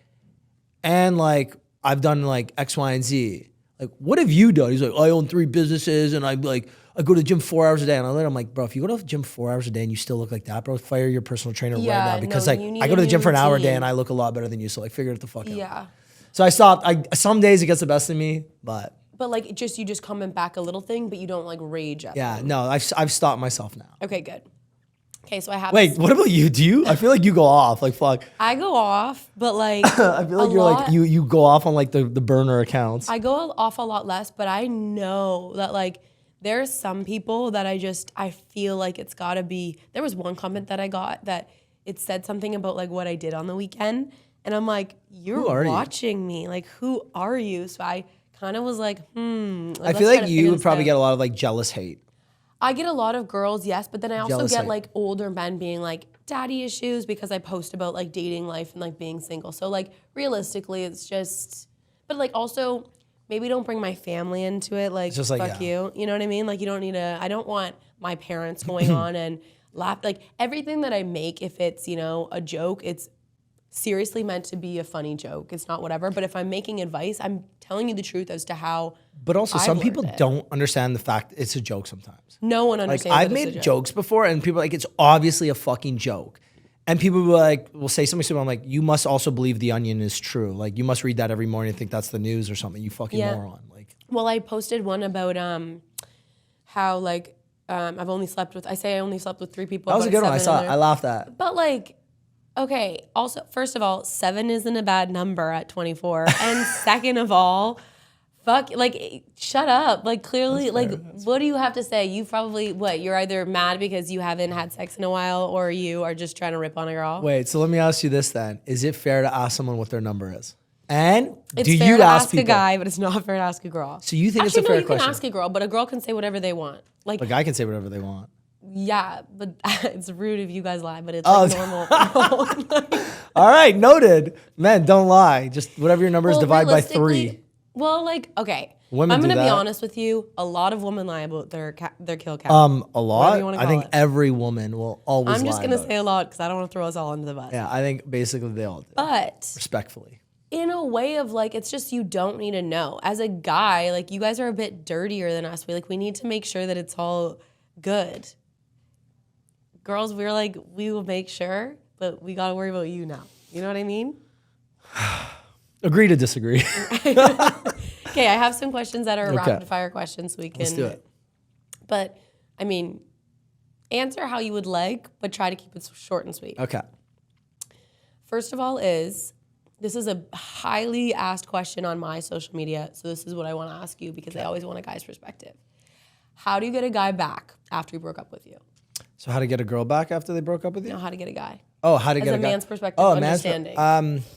and like I've done like X, Y, and Z. Like, what have you done? He's like, I own 3 businesses and I go to the gym 4 hours a day. And I'm like, bro, if you go to the gym 4 hours a day and you still look like that, bro, fire your personal trainer right now. Because like I go to the gym for an hour a day and I look a lot better than you. So like figure it the fuck out. Yeah. So I stopped. Some days it gets the best of me, but like you just comment back a little thing, but you don't like rage at them. no, I've stopped myself now. Okay, good. Okay, so I have. Wait, what about you? Do you? I feel like you go off. Like fuck. I go off, but like I feel like you're like you go off on like the burner accounts. I go off a lot less, but I know that like there's some people that I feel like it's gotta be. There was one comment that I got that it said something about like what I did on the weekend, and I'm like, you're watching me. Like, who are you? So I kind of was like, I feel like you would probably get a lot of like jealous hate. I get a lot of girls, yes, but then I also get like older men being like daddy issues because I post about like dating life and like being single. So like realistically, it's just, but like also maybe don't bring my family into it. Like, just like fuck you. You know what I mean? Like you don't need I don't want my parents going on and laugh. Like everything that I make, if it's, you know, a joke, it's seriously meant to be a funny joke. It's not whatever. But if I'm making advice, I'm telling you the truth as to how. But also, some people don't understand the fact it's a joke sometimes. No one understands. Like I've made jokes before, and people are like, it's obviously a fucking joke. And people will say something stupid. I'm like, you must also believe The Onion is true. Like you must read that every morning and think that's the news or something. You fucking moron. Like, well, I posted one about how like I only slept with 3 people. That was a good one. I saw it. I laughed at. But like. Okay, also, first of all, 7 isn't a bad number at 24. And second of all, shut up. Like, clearly, what do you have to say? You probably, you're either mad because you haven't had sex in a while or you are just trying to rip on a girl? Wait, so let me ask you this then. Is it fair to ask someone what their number is? And it's do fair you to ask a guy, but it's not fair to ask a girl. So you think it's a fair question? You can ask a girl, but a girl can say whatever they want. Like, a guy can say whatever they want. Yeah, but it's rude if you guys lie, but it's like normal. All right, noted. Men, don't lie. Just whatever your number is, divide by 3. Well, like, okay. Women I'm going to be honest with you. A lot of women lie about their kill count. A lot? I think every woman will always lie. I'm just going to say a lot because I don't want to throw us all into the bus. Yeah, I think basically they all do. But respectfully. In a way of like, it's just you don't need to know. As a guy, like you guys are a bit dirtier than us. We need to make sure that it's all good. Girls, we're like, we will make sure, but we got to worry about you now. You know what I mean? Agree to disagree. Okay, I have some questions that are rapid fire questions so we can. Let's do it. But, I mean, answer how you would like, but try to keep it short and sweet. Okay. First of all this is a highly asked question on my social media, so this is what I want to ask you because I always want a guy's perspective. How do you get a guy back after he broke up with you? So how to get a girl back after they broke up with you? No, how to get a guy. Oh, how to get a guy. As a man's perspective, understanding.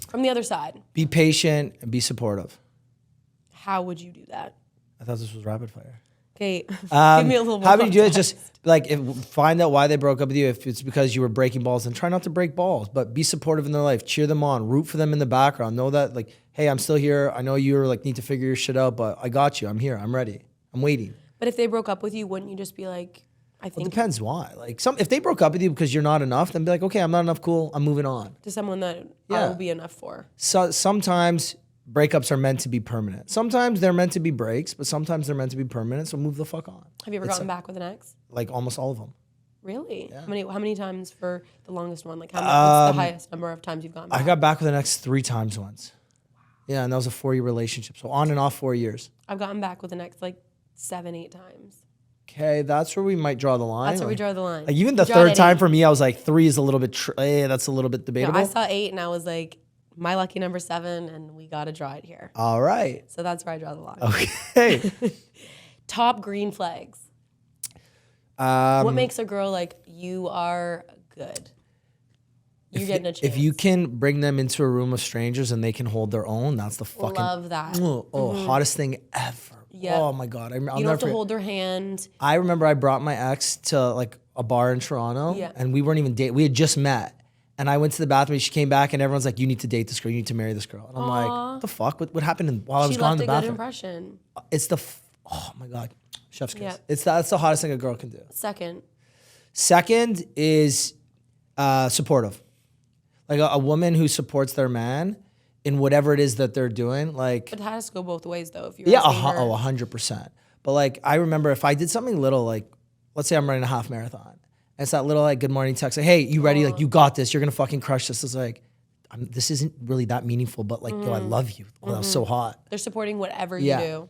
From the other side. Be patient and be supportive. How would you do that? I thought this was rapid fire. Okay, give me a little more. How would you do it? Just like find out why they broke up with you. If it's because you were breaking balls, then try not to break balls, but be supportive in their life. Cheer them on. Root for them in the background. Know that like, hey, I'm still here. I know you're like need to figure your shit out, but I got you. I'm here. I'm ready. I'm waiting. But if they broke up with you, wouldn't you just be like, I think. Well, it depends why. Like if they broke up with you because you're not enough, then be like, okay, I'm not enough. Cool. I'm moving on. To someone that I will be enough for. So sometimes breakups are meant to be permanent. Sometimes they're meant to be breaks, but sometimes they're meant to be permanent. So move the fuck on. Have you ever gotten back with an ex? Like almost all of them. Really? Yeah. How many times for the longest one? Like what's the highest number of times you've gotten back? I got back with an ex 3 times once. Yeah, and that was a 4-year relationship. So on and off 4 years. I've gotten back with an ex like 7-8 times. Okay, that's where we might draw the line. That's where we draw the line. Like even the third time for me, I was like 3 is a little bit. That's a little bit debatable. No, I saw 8 and I was like, my lucky number 7, and we got to draw it here. All right. So that's where I draw the line. Okay. Top green flags. What makes a girl like, you are good? You're getting a chance. If you can bring them into a room of strangers and they can hold their own, that's the fucking Love that. Hottest thing ever. Yep. Oh my God. I'll You don't never have to forget. hold their hand. I remember I brought my ex to like a bar in Toronto Yeah. and we weren't even dating. We had just met. And I went to the bathroom and she came back and everyone's like, you need to date this girl. You need to marry this girl. And I'm like, what the fuck? What happened while I was She gone in left the a good bathroom? impression. It's oh my God. Chef's kiss. Yeah. That's the hottest thing a girl can do. Second is supportive. Like a woman who supports their man in whatever it is that they're doing. Like, It has to go both ways though. If you're yeah, asking her- 100%. But like, I remember if I did something little, like, let's say I'm running a half marathon. And it's that little like good morning text, like, hey, you ready? Like, you got this. You're gonna fucking crush this. It's like, this isn't really that meaningful, but like, yo, I love you. Oh, that was so hot. They're supporting whatever Yeah. you do.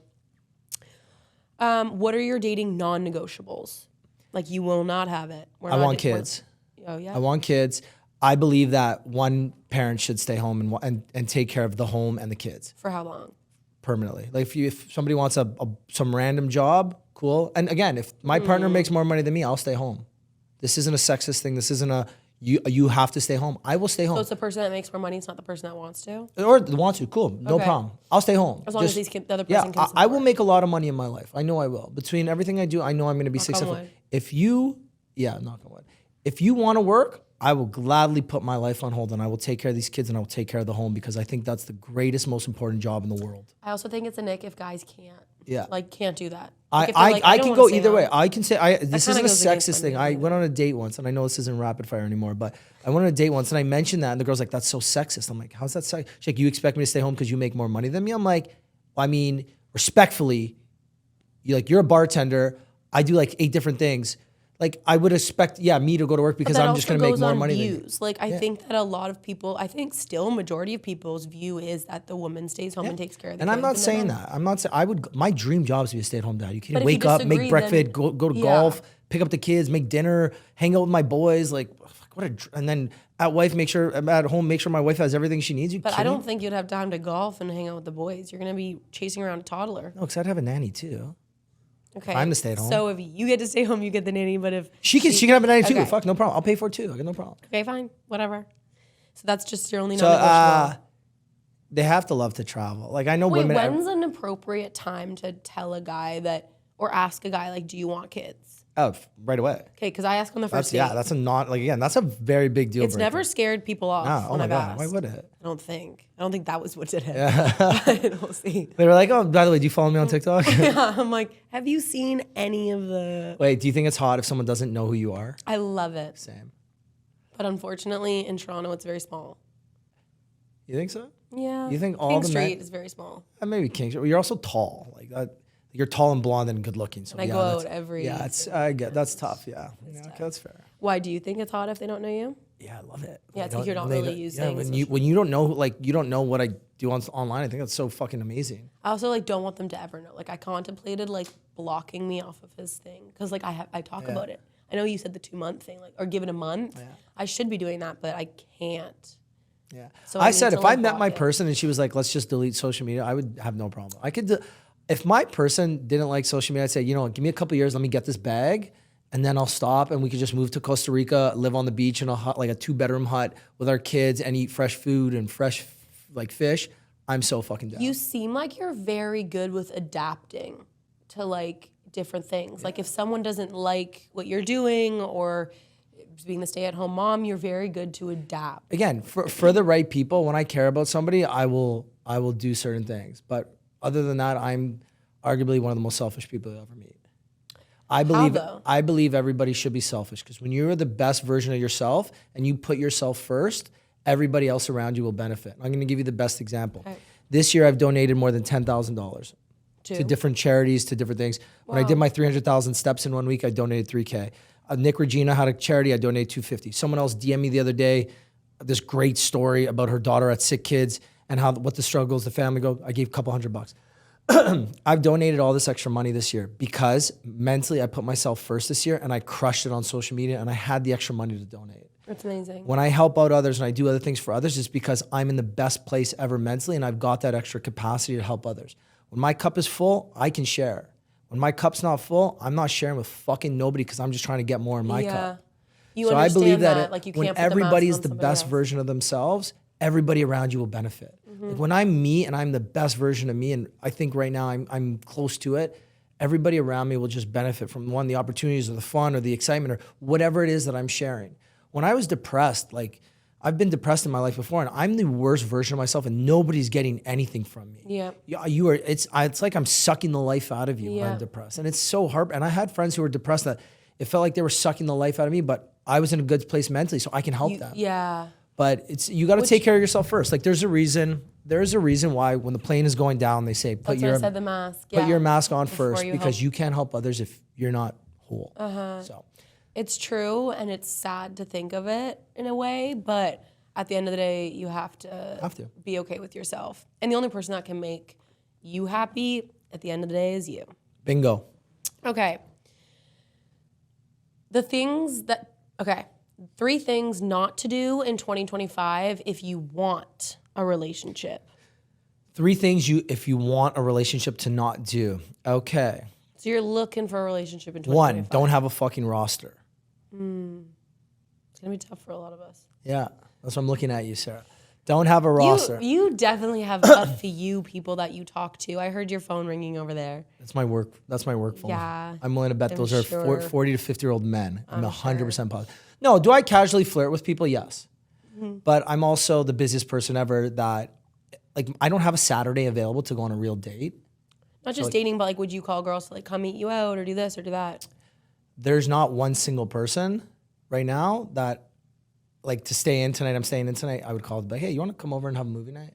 What are your dating non-negotiables? Like you will not have it. I want kids. Oh yeah. I want kids. I believe that one parent should stay home and take care of the home and the kids For how long? permanently. Like if somebody wants some random job, cool. And again, if my partner makes more money than me, I'll stay home. This isn't a sexist thing. This isn't a you have to stay home. I will stay home. So it's the person that makes more money. It's not the person that wants to. Or want to, cool, no Okay. problem. I'll stay home. As long as the other person yeah, can I will support. make a lot of money in my life. I know I will. Between everything I do, I know I'm going to be Knock on successful. wood. If you, knock on wood. If you want to work, I will gladly put my life on hold and I will take care of these kids and I will take care of the home because I think that's the greatest, most important job in the world. I also think it's a nick if guys can't. Yeah. Like can't do that. Like, if they're like, I don't can wanna go stay either home. way. I can say this isn't kinda a goes against sexist my thing. I behavior. went on a date once, and I know this isn't rapid fire anymore, but I went on a date once, and I mentioned that, and the girl's like, "That's so sexist." I'm like, "How's that sexist?" She's like, "You expect me to stay home because you make more money than me?" I'm like, well, I mean, respectfully, you're a bartender. I do like 8 different things. Like I would expect, me to go to work because I'm just going to make more money than you. Views. Like I think that a lot of people, I think still majority of people's view is that the woman stays home and takes care of the And kids. I'm not the saying man- that. I'm not saying my dream job is to be a stay-at-home dad. You But can if you wake up, disagree, make breakfast, then- go to Yeah. golf, pick up the kids, make dinner, hang out with my boys. Like and then at home, make sure my wife has everything she needs. But I don't think you'd have time to golf and hang out with the boys. You're gonna be chasing around a toddler. No, because I'd have a nanny too. Okay. I'm the stay-at-home. So if you get to stay home, you get the nanny. But if She can have a nanny too. Okay. Fuck, no problem. I'll pay for it too. I got no problem. okay, fine, whatever. So that's just your only So non-negotiable. they have to love to travel. Like I know Wait, women. when's an appropriate time to tell a guy that, or ask a guy like, do you want kids? Right away. Okay, because I ask on the first date. That's a not like again. That's a very big deal. It's breaker. never scared people off No, oh when my I've God, asked. why would it? I don't think that was what did it. But we'll see. They were like, oh, by the way, do you follow me on TikTok? Yeah, I'm like, have you seen any of the? Wait, do you think it's hot if someone doesn't know who you are? I love it, Same. but unfortunately in Toronto it's very small. You think so? Yeah. You think all King the Street men? is very small. Maybe King Street. You're also tall. Like that. You're tall and blonde and good looking. So And I go out every. Yeah, I get that's tough. Yeah, okay, that's fair. Why do you think it's hot if they don't know you? Yeah, I love it. Yeah, it's They like you're don't- not they really don't- using Yeah, when you don't know what I do online, I think that's so fucking amazing. I also like don't want them to ever know. Like I contemplated like blocking me off of his thing because like I talk about it. I know you said the 2-month thing, like or give it a month. Yeah. I should be doing that, but I can't. Yeah. So I need said to, if I like, met block my it. person and she was like, let's just delete social media, I would have no problem. I could. If my person didn't like social media, I'd say, give me a couple years, let me get this bag, and then I'll stop, and we could just move to Costa Rica, live on the beach in a hut, like a 2-bedroom hut with our kids, and eat fresh food and fresh like fish. I'm so fucking down. You seem like you're very good with adapting to like different things. Like if someone doesn't like what you're doing or being the stay-at-home mom, you're very good to adapt. Again, for the right people, when I care about somebody, I will do certain things. But other than that, I'm arguably one of the most selfish people you'll ever meet. I believe everybody should be selfish because when you're the best version of yourself and you put yourself first, everybody else around you will benefit. I'm going to give you the best example. Okay. This year, I've donated more than $10,000 to different charities, to different things. When I did my 300,000 steps in 1 week, I donated $3K. Nick Regina had a charity, I donated $250. Someone else DM'd me the other day this great story about her daughter at Sick Kids and what the struggles the family go. I gave a couple $100. I've donated all this extra money this year because mentally I put myself first this year and I crushed it on social media and I had the extra money to donate. That's amazing. When I help out others and I do other things for others, it's because I'm in the best place ever mentally and I've got that extra capacity to help others. When my cup is full, I can share. When my cup's not full, I'm not sharing with fucking nobody because I'm just trying to get more in my cup. You So I understand believe that, that like, you when can't put the mask everybody is on the somebody best else. version of themselves, everybody around you will benefit. Like when I'm me and I'm the best version of me, and I think right now I'm close to it, everybody around me will just benefit from the opportunities or the fun or the excitement or whatever it is that I'm sharing. When I was depressed, like I've been depressed in my life before, and I'm the worst version of myself, and nobody's getting anything from me. Yeah. You are. It's like I'm sucking the life out of you when Yeah. I'm depressed, and it's so hard. And I had friends who were depressed that it felt like they were sucking the life out of me, but I was in a good place mentally, so I can help them. Yeah. But you got to take care of yourself first. Like there's a reason why when the plane is going down, they say That's what I said, the mask. put Yeah. your mask on Before first you because help. you can't help others if you're not whole. So It's true, and it's sad to think of it in a way, but at the end of the day, you have to be okay with yourself. And the only person that can make you happy at the end of the day is you. bingo. Okay. Three things not to do in 2025 if you want a relationship. 3 things if you want a relationship to not do. Okay. So you're looking for a relationship in 2025. 1, don't have a fucking roster. It's going to be tough for a lot of us. Yeah, that's what I'm looking at you, Sarah. Don't have a roster. You definitely have a few people that you talk to. I heard your phone ringing over there. That's my work phone. Yeah, I'm willing to bet those sure. are 40 to 50-year-old men. I'm 100% positive. No, do I casually flirt with people? Yes. But I'm also the busiest person ever that, like, I don't have a Saturday available to go on a real date. Not just dating, but like, would you call girls to like come meet you out or do this or do that? There's not one single person right now that, like, to stay in tonight, I'm staying in tonight, I would call and be like, hey, you want to come over and have a movie night?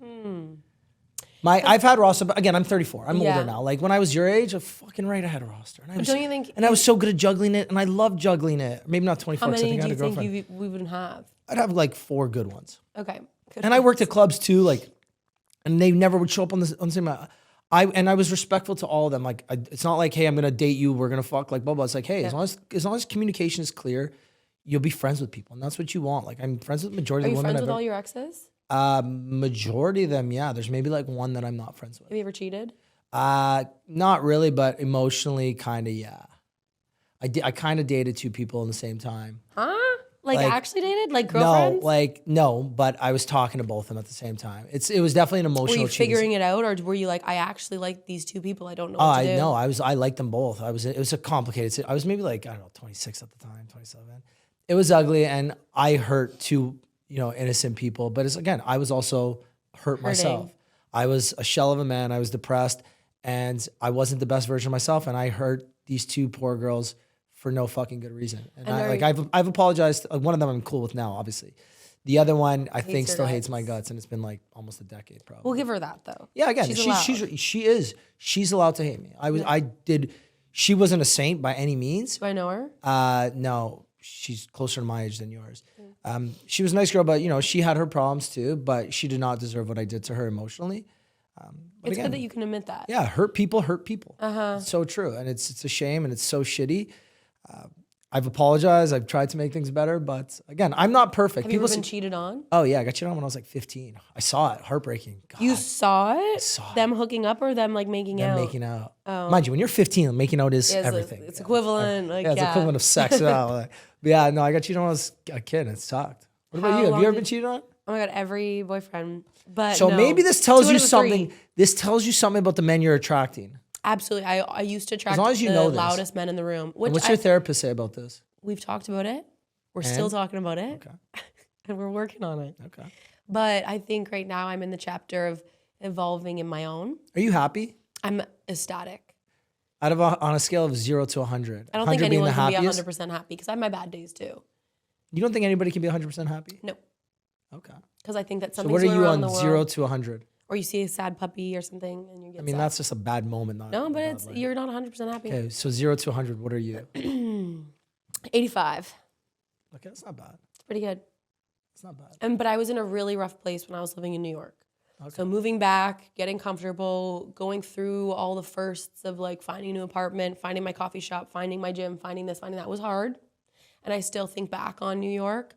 I've had roster, but again, I'm 34. I'm older now. Like when I was your age, I'm fucking right, I had a roster. And don't you think? And I was so good at juggling it, and I love juggling it. Maybe not 24. How many I think I do had a you girlfriend. think we would have? I'd have like 4 good ones. Okay. Good And I worked at clubs too, like, and they never would show up on the same. I was respectful to all of them. Like, it's not like, hey, I'm gonna date you, we're gonna fuck, like blah blah. It's like, hey, as long as communication is clear, you'll be friends with people, and that's what you want. Like, I'm friends with the majority Are of you the women. friends with all your exes? Majority of them, yeah. There's maybe like one that I'm not friends with. Have you ever cheated? Not really, but emotionally, kind of, yeah. I kind of dated 2 people in the same time. Huh? Like actually dated? Like No, girlfriends? no, but I was talking to both of them at the same time. It was definitely an emotional. Were you cheating. figuring it out, or were you like, I actually like these 2 people, I don't know what to do? No, I liked them both. It was a complicated. I was maybe like, I don't know, 26 at the time, 27. It was ugly, and I hurt 2, innocent people. But I was also hurt myself. I was a shell of a man. I was depressed, and I wasn't the best version of myself. And I hurt these 2 poor girls for no fucking good reason. And I've apologized. One of them I'm cool with now, obviously. The other one I think still hates my guts, and it's been like almost a decade probably. We'll give her that though. Yeah, again, she's allowed to hate me. She wasn't a saint by any means. Do I know her? No, she's closer to my age than yours. She was a nice girl, but she had her problems too. But she did not deserve what I did to her emotionally. It's good that you can admit that. Yeah, hurt people. It's so true, and it's a shame, and it's so shitty. I've apologized. I've tried to make things better, but again, I'm not perfect. Have you ever been cheated on? Oh yeah, I got cheated on when I was like 15. I saw it. Heartbreaking. God. You saw it? I saw them hooking up or them like making out? Making out. Oh. Mind you, when you're 15, making out is everything. It's equivalent. It's equivalent of sex. But yeah, no, I got cheated on when I was a kid, and it sucked. What about you? Have you ever been cheated on? Oh my God, every boyfriend. But so maybe this tells you something. This tells you something about the men you're attracting. Absolutely. I used to attract the loudest men in the room. What's your therapist say about this? We've talked about it. We're still talking about it. Okay. And we're working on it. Okay. But I think right now I'm in the chapter of evolving in my own. Are you happy? I'm ecstatic. On a scale of 0 to 100. I don't think anyone can be 100% happy because I have my bad days too. You don't think anybody can be 100% happy? No. Okay. Because I think that something's So what are you on on 0 to 100? Or you see a sad puppy or something and you get sad. That's just a bad moment. No, but you're not 100% happy. Okay, so 0 to 100, what are you? 85. Okay, that's not bad. It's pretty good. It's not bad. But I was in a really rough place when I was living in New York. Okay. So moving back, getting comfortable, going through all the firsts of like finding a new apartment, finding my coffee shop, finding my gym, finding this, finding that was hard. And I still think back on New York.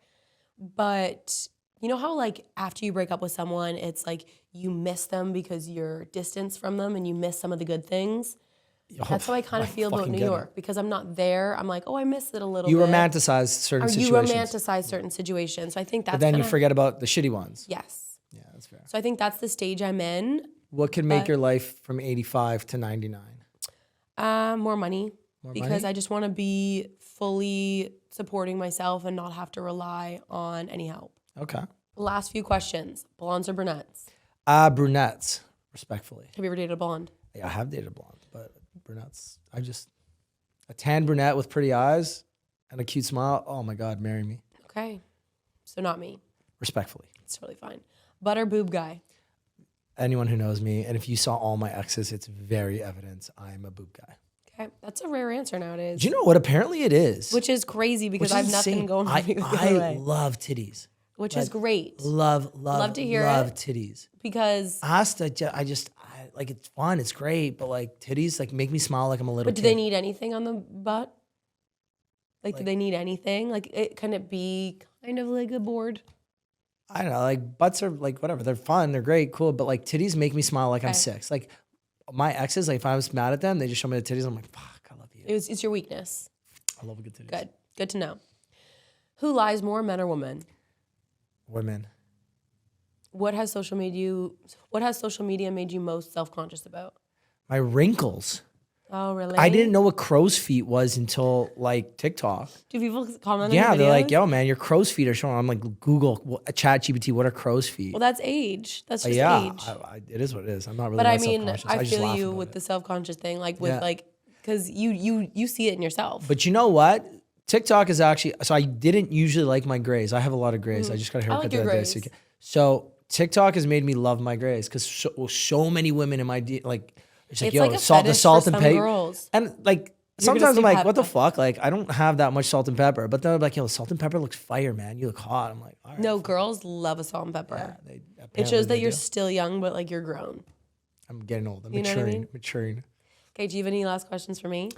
But you know how like after you break up with someone, it's like you miss them because you're distanced from them and you miss some of the good things? That's how I kind of feel about New York because I'm not there. I'm like, oh, I miss it a little You bit. romanticize certain situations. You romanticize certain situations. So I think that's. But then you forget about the shitty ones. Yes. Yeah, that's fair. So I think that's the stage I'm in. What could make your life from 85 to 99? More money. Because I just want to be fully supporting myself and not have to rely on any help. Okay. Last few questions. Blondes or brunettes? Brunettes, respectfully. Have you ever dated a blonde? Yeah, I have dated a blonde, but brunettes. A tan brunette with pretty eyes and a cute smile. Oh my God, marry me. Okay. So not me. Respectfully. It's totally fine. Butt or boob guy? Anyone who knows me, and if you saw all my exes, it's very evident I'm a boob guy. Okay. That's a rare answer nowadays. Do you know what? Apparently it is. Which is crazy because I have nothing going for me. I love titties. Which is great. Love to hear love it. Titties. Because like it's fun, it's great, but like titties like make me smile like I'm a little kid. But do they need anything on the butt? Like do they need anything? Like can it be kind of like a board? I don't know, like butts are like whatever, they're fun, they're great, cool, but like titties make me smile like I'm 6. Like my exes, like if I was mad at them, they just show me the titties, I'm like, fuck, I love you. It's your weakness. I love a good titties. Good to know. Who lies more, men or women? Women. What has social media made you most self-conscious about? My wrinkles. Oh, really? I didn't know what crow's feet was until like TikTok. Do people comment on Yeah, your they're videos? like, yo, man, your crow's feet are showing. I'm like, Google, chat GPT, what are crow's feet? Well, that's age. That's just yeah, age. it is what it is. I'm not really But that I mean, self-conscious. I just feel laugh you about with it. the self-conscious thing, like with like, because you see it in yourself. But you know what? TikTok is actually, so I didn't usually like my grays. I have a lot of grays. I just got a haircut like the your other day. grays. So TikTok has made me love my grays because so many women in my, like, it's like, yo, like a the fetish salt for and some pepper. girls. And like, You're gonna sometimes I'm say like, what the pepper. fuck? Like, I don't have that much salt and pepper. But then I'm like, yo, salt and pepper looks fire, man. You look hot. I'm like, all right. No, girls love a salt and pepper. Yeah, It shows that you're still young, but like you're grown. I'm getting old. I'm You know what I mean? maturing. Okay, do you have any last questions for me?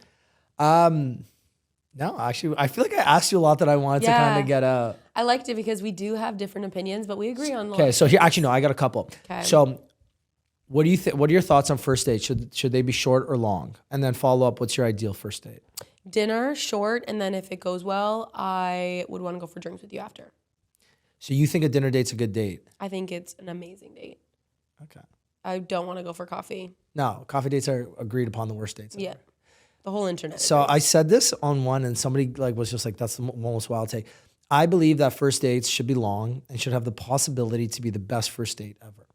No, actually, I feel like I asked you a lot that I wanted to kind of get a. I liked it because we do have different opinions, but we agree on. Okay, so here, actually, no, I got a couple. Okay. So, what do you think? What are your thoughts on first dates? Should they be short or long? And then follow up. What's your ideal first date? Dinner, short, and then if it goes well, I would want to go for drinks with you after. So you think a dinner date's a good date? I think it's an amazing date. Okay. I don't want to go for coffee. No, coffee dates are agreed upon the worst dates ever. Yeah. The whole internet. So I said this on one, and somebody like was just like, "That's the most wild take." I believe that first dates should be long and should have the possibility to be the best first date ever.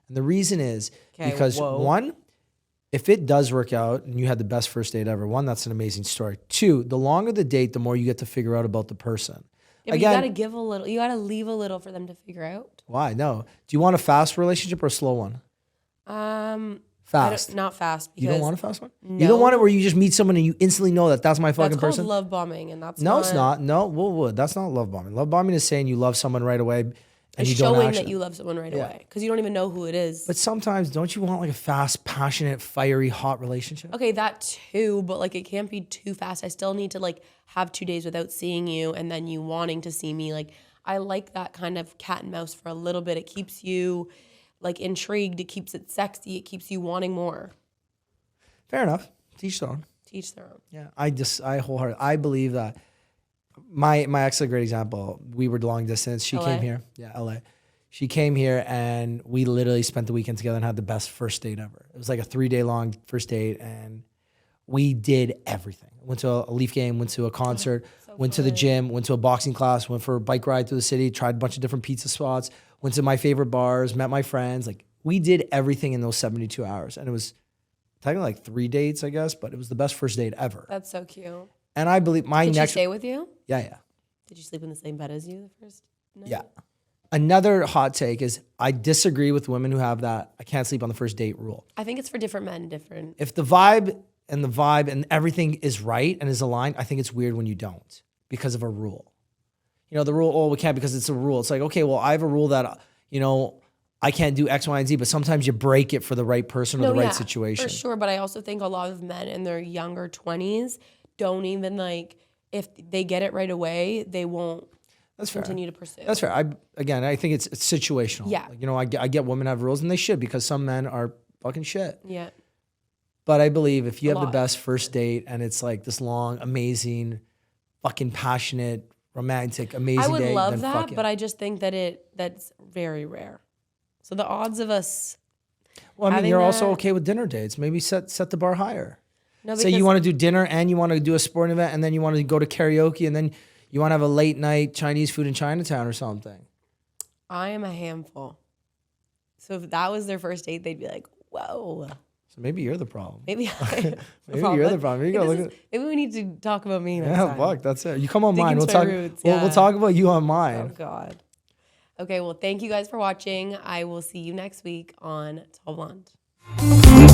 And the reason is because one, if it does work out and you had the best first date ever, one, that's an amazing story. Two, the longer the date, the more you get to figure out about the person. Yeah, but you got to give a little. You got to leave a little for them to figure out. Why? No. Do you want a fast relationship or a slow one? Fast. Not fast. You don't want a fast one? No. You don't want it where you just meet someone and you instantly know that that's my fucking That's called person? love bombing, and that's No, it's not. No, well, that's not love bombing. Love bombing is saying you love someone right away and It's you don't showing actually. that you love someone right away because you don't even know who it is. But sometimes, don't you want like a fast, passionate, fiery, hot relationship? Okay, that too, but like it can't be too fast. I still need to like have 2 days without seeing you and then you wanting to see me. Like I like that kind of cat and mouse for a little bit. It keeps you like intrigued. It keeps it sexy. It keeps you wanting more. Fair enough. Teach their own. Teach their own. Yeah, I wholeheartedly, I believe that. My ex is a great example. We were long distance. She came here. Yeah, LA. She came here and we literally spent the weekend together and had the best first date ever. It was like a 3-day long first date and we did everything. Went to a Leaf game, went to a concert, went to the gym, went to a boxing class, went for a bike ride through the city, tried a bunch of different pizza spots, went to my favorite bars, met my friends. Like we did everything in those 72 hours. And it was technically like 3 dates, I guess, but it was the best first date ever. That's so cute. And I believe my Did next. she stay with you? Yeah. Did you sleep in the same bed as you the first night? Yeah. Another hot take is I disagree with women who have that I can't sleep on the first date rule. I think it's for different men, different. If the vibe and everything is right and is aligned, I think it's weird when you don't because of a rule. You know, the rule, oh, we can't because it's a rule. It's like, okay, well, I have a rule that, you know, I can't do X, Y, and Z, but sometimes you break it for the right person or the right situation. For sure, but I also think a lot of men in their younger 20s don't even like, if they get it right away, they won't continue to pursue. That's fair. I think it's situational. Yeah. Like, you know, I get women have rules and they should because some men are fucking shit. Yeah. But I believe if you have the lot. best first date and it's like this long, amazing, fucking passionate, romantic, amazing I would date, love then that, fuck it. but I just think that that's very rare. So the odds of us. Well, I mean, having you're also that- okay with dinner dates. Maybe set the bar higher. No, Say you because- want to do dinner and you want to do a sporting event and then you want to go to karaoke and then you want to have a late night Chinese food in Chinatown or something. I am a handful. So if that was their first date, they'd be like, whoa. So maybe you're the problem. Maybe Maybe you're the problem. Maybe you gotta look at. Maybe we need to talk about me next Yeah, time. fuck, that's it. You come on Dig mine. We'll into talk. my roots, We'll yeah. talk about you on Oh, mine. God. Okay, well, thank you guys for watching. I will see you next week on Tall Blonde.